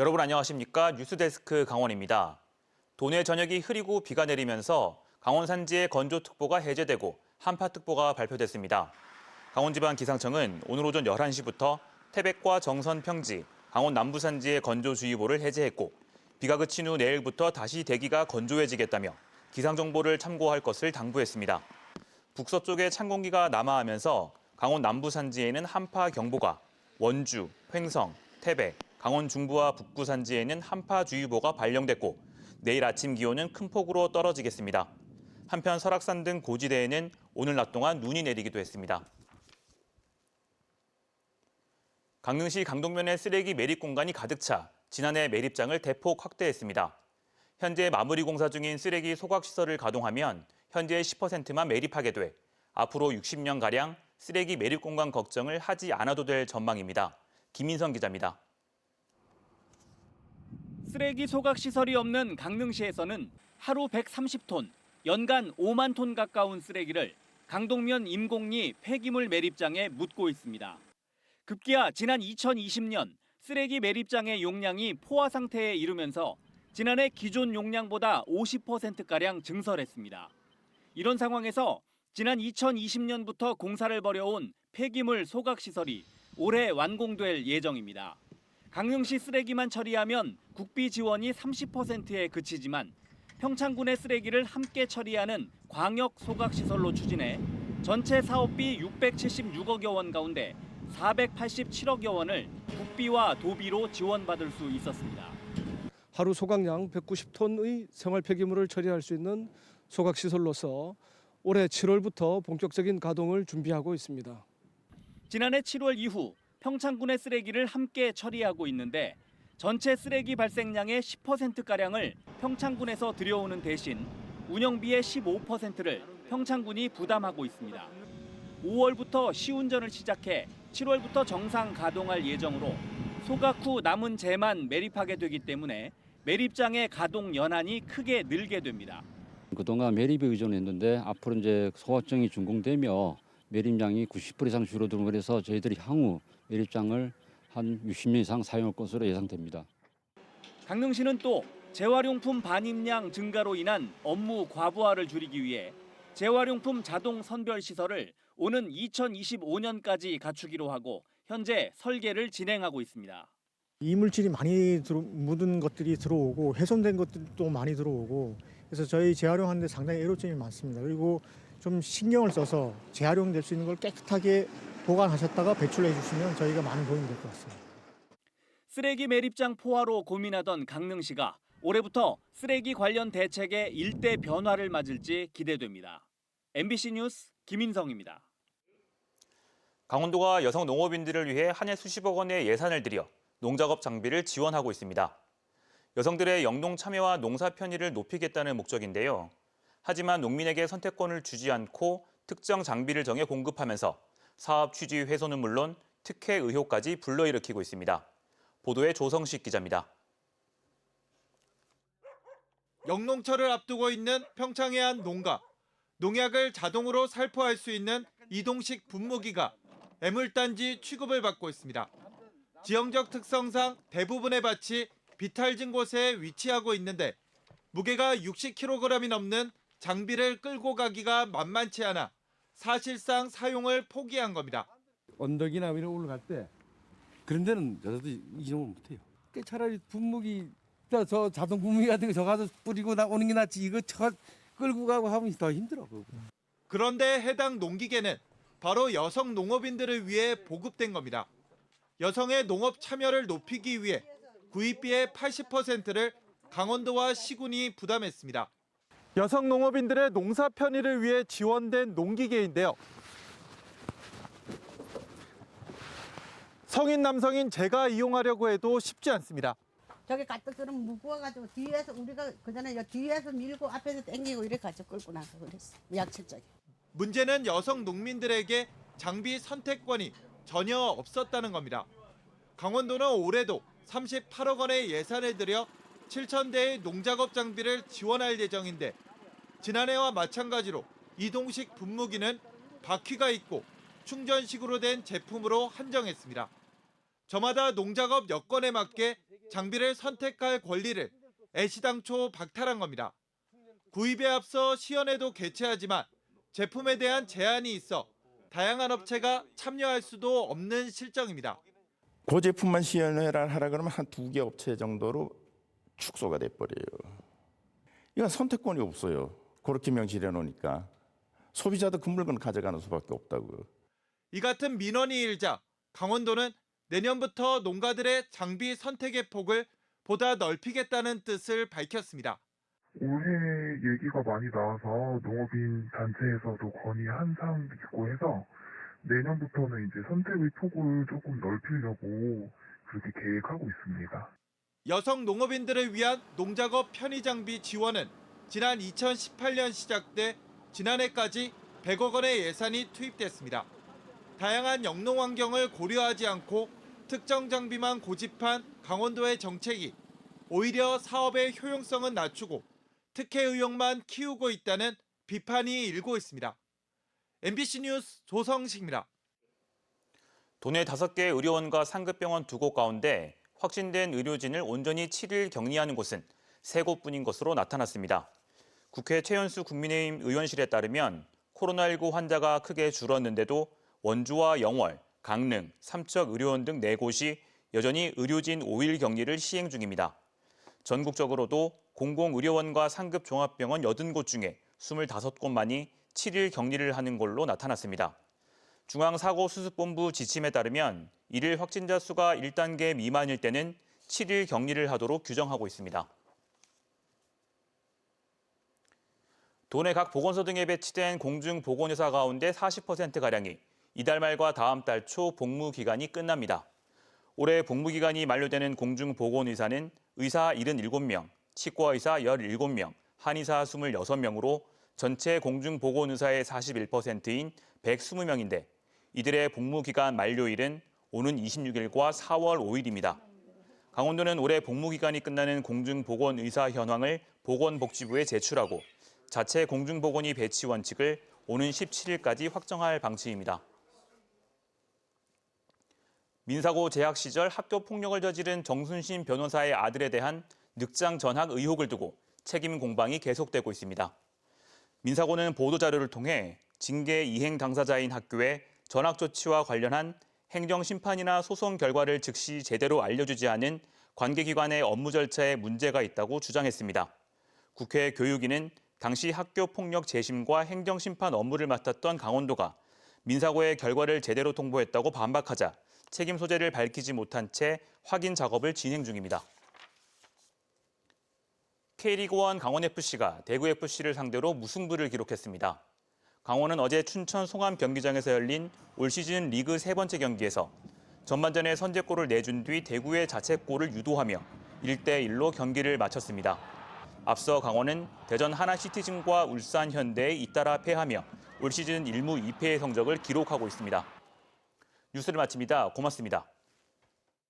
여러분 안녕하십니까? 뉴스데스크 강원입니다. 도내 전역이 흐리고 비가 내리면서 강원 산지의 건조특보가 해제되고 한파특보가 발표됐습니다. 강원지방기상청은 오늘 오전 11시부터 태백과 정선 평지, 강원 남부 산지의 건조주의보를 해제했고 비가 그친 후 내일부터 다시 대기가 건조해지겠다며 기상정보를 참고할 것을 당부했습니다. 북서쪽에 찬 공기가 남하하면서 강원 남부 산지에는 한파경보가, 원주, 횡성, 태백, 강원 중부와 북부 산지에는 한파주의보가 발령됐고 내일 아침 기온은 큰 폭으로 떨어지겠습니다. 한편 설악산 등 고지대에는 오늘 낮 동안 눈이 내리기도 했습니다. 강릉시 강동면의 쓰레기 매립 공간이 가득 차 지난해 매립장을 대폭 확대했습니다. 현재 마무리 공사 중인 쓰레기 소각시설을 가동하면 현재의 10%만 매립하게 돼 앞으로 60년가량 쓰레기 매립 공간 걱정을 하지 않아도 될 전망입니다. 김인성 기자입니다. 쓰레기 소각 시설이 없는 강릉시에서는 하루 130톤, 연간 5만 톤 가까운 쓰레기를 강동면 임곡리 폐기물 매립장에 묻고 있습니다. 급기야 지난 2020년 쓰레기 매립장의 용량이 포화 상태에 이르면서 지난해 기존 용량보다 50%가량 증설했습니다. 이런 상황에서 지난 2020년부터 공사를 벌여온 폐기물 소각 시설이 올해 완공될 예정입니다. 강릉시 쓰레기만 처리하면 국비 지원이 30%에 그치지만 평창군의 쓰레기를 함께 처리하는 광역 소각 시설로 추진해 전체 사업비 676억여 원 가운데 487억여 원을 국비와 도비로 지원받을 수 있었습니다. 하루 소각량 190톤의 생활 폐기물을 처리할 수 있는 소각 시설로서 올해 7월부터 본격적인 가동을 준비하고 있습니다. 지난해 7월 이후 평창군의 쓰레기를 함께 처리하고 있는데 전체 쓰레기 발생량의 10%가량을 평창군에서 들여오는 대신 운영비의 15%를 평창군이 부담하고 있습니다. 5월부터 시운전을 시작해 7월부터 정상 가동할 예정으로 소각 후 남은 재만 매립하게 되기 때문에 매립장의 가동 연한이 크게 늘게 됩니다. 그동안 매립에 의존했는데 앞으로 이제 소각장이 준공되며 매립량이 90% 이상 줄어들고 그래서 저희들이 향후 매립장을 한 60년 이상 사용할 것으로 예상됩니다. 강릉시는 또 재활용품 반입량 증가로 인한 업무 과부하를 줄이기 위해 재활용품 자동 선별 시설을 오는 2025년까지 갖추기로 하고 현재 설계를 진행하고 있습니다. 이물질이 많이 묻은 것들이 들어오고 훼손된 것들도 많이 들어오고 그래서 저희 재활용하는 데 상당히 애로점이 많습니다. 그리고 좀 신경을 써서 재활용될 수 있는 걸 깨끗하게 보관하셨다가 배출해 주시면 저희가 많은 도움이 될 것 같습니다. 쓰레기 매립장 포화로 고민하던 강릉시가 올해부터 쓰레기 관련 대책에 일대 변화를 맞을지 기대됩니다. MBC 뉴스 김인성입니다. 강원도가 여성 농업인들을 위해 한 해 수십억 원의 예산을 들여 농작업 장비를 지원하고 있습니다. 여성들의 영농 참여와 농사 편의를 높이겠다는 목적인데요. 하지만 농민에게 선택권을 주지 않고 특정 장비를 정해 공급하면서 사업 취지 훼손은 물론 특혜 의혹까지 불러일으키고 있습니다. 보도에 조성식 기자입니다. 영농철을 앞두고 있는 평창의 한 농가. 농약을 자동으로 살포할 수 있는 이동식 분무기가 애물단지 취급을 받고 있습니다. 지형적 특성상 대부분의 밭이 비탈진 곳에 위치하고 있는데 무게가 60kg이 넘는 장비를 끌고 가기가 만만치 않아 사실상 사용을 포기한 겁니다. 언덕이나 이런 올라갈 때 그런 데는 여자도 이용을 못해요. 차라리 분무기, 저 자동 분무기 같은 거 저 가서 뿌리고 오는 게 낫지 이거 저 끌고 가고 하면 더 힘들어. 그런데 해당 농기계는 바로 여성 농업인들을 위해 보급된 겁니다. 여성의 농업 참여를 높이기 위해 구입비의 80%를 강원도와 시군이 부담했습니다. 여성 농업인들의 농사 편의를 위해 지원된 농기계인데요. 성인 남성인 제가 이용하려고 해도 쉽지 않습니다. 저기 가뜩들은 무거워가지고 뒤에서 우리가 그전에 뒤에서 밀고 앞에서 당기고 이래 가지고 끌고 나서 그랬어. 약철적이. 문제는 여성 농민들에게 장비 선택권이 전혀 없었다는 겁니다. 강원도는 올해도 38억 원의 예산을 들여 7,000대의 농작업 장비를 지원할 예정인데 지난해와 마찬가지로 이동식 분무기는 바퀴가 있고 충전식으로 된 제품으로 한정했습니다. 저마다 농작업 여건에 맞게 장비를 선택할 권리를 애시당초 박탈한 겁니다. 구입에 앞서 시연회도 개최하지만 제품에 대한 제한이 있어 다양한 업체가 참여할 수도 없는 실정입니다. 그 제품만 시연회를 하라 그러면 한 2개 업체 정도로 축소가 돼버려요. 이건 선택권이 없어요. 그렇게 명시해 놓으니까 소비자도 그 물건 가져가는 수밖에 없다고요. 이 같은 민원이 일자 강원도는 내년부터 농가들의 장비 선택의 폭을 보다 넓히겠다는 뜻을 밝혔습니다. 올해 얘기가 많이 나와서 농업인 단체에서도 건의한 사항도 있고 해서 내년부터는 이제 선택의 폭을 조금 넓히려고 그렇게 계획하고 있습니다. 여성 농업인들을 위한 농작업 편의 장비 지원은 지난 2018년 시작돼 지난해까지 100억 원의 예산이 투입됐습니다. 다양한 영농 환경을 고려하지 않고 특정 장비만 고집한 강원도의 정책이 오히려 사업의 효용성은 낮추고 특혜 의혹만 키우고 있다는 비판이 일고 있습니다. MBC 뉴스 조성식입니다. 도내 5개 의료원과 상급병원 2곳 가운데 확진된 의료진을 온전히 7일 격리하는 곳은 3곳뿐인 것으로 나타났습니다. 국회 최연수 국민의힘 의원실에 따르면 코로나19 환자가 크게 줄었는데도 원주와 영월, 강릉, 삼척 의료원 등 4곳이 여전히 의료진 5일 격리를 시행 중입니다. 전국적으로도 공공의료원과 상급종합병원 80곳 중에 25곳만이 7일 격리를 하는 걸로 나타났습니다. 중앙사고수습본부 지침에 따르면 1일 확진자 수가 1단계 미만일 때는 7일 격리를 하도록 규정하고 있습니다. 도내 각 보건소 등에 배치된 공중보건의사 가운데 40%가량이 이달 말과 다음 달 초 복무 기간이 끝납니다. 올해 복무 기간이 만료되는 공중보건의사는 의사 77명, 치과의사 17명, 한의사 26명으로 전체 공중보건의사의 41%인 120명인데 이들의 복무 기간 만료일은 오는 26일과 4월 5일입니다. 강원도는 올해 복무 기간이 끝나는 공중보건의사 현황을 보건복지부에 제출하고 자체 공중보건의 배치 원칙을 오는 17일까지 확정할 방침입니다. 민사고 재학 시절 학교 폭력을 저지른 정순신 변호사의 아들에 대한 늑장 전학 의혹을 두고 책임 공방이 계속되고 있습니다. 민사고는 보도자료를 통해 징계 이행 당사자인 학교에 전학 조치와 관련한 행정심판이나 소송 결과를 즉시 제대로 알려주지 않은 관계기관의 업무 절차에 문제가 있다고 주장했습니다. 국회 교육위는 당시 학교 폭력 재심과 행정심판 업무를 맡았던 강원도가 민사고의 결과를 제대로 통보했다고 반박하자 책임 소재를 밝히지 못한 채 확인 작업을 진행 중입니다. K리그1 강원FC가 대구FC를 상대로 무승부를 기록했습니다. 강원은 어제 춘천 송암 경기장에서 열린 올 시즌 리그 3번째 경기에서 전반전에 선제골을 내준 뒤 대구의 자책골을 유도하며 1대1로 경기를 마쳤습니다. 앞서 강원은 대전 하나시티즌과 울산 현대에 잇따라 패하며 올 시즌 1무 2패의 성적을 기록하고 있습니다. 뉴스를 마칩니다. 고맙습니다.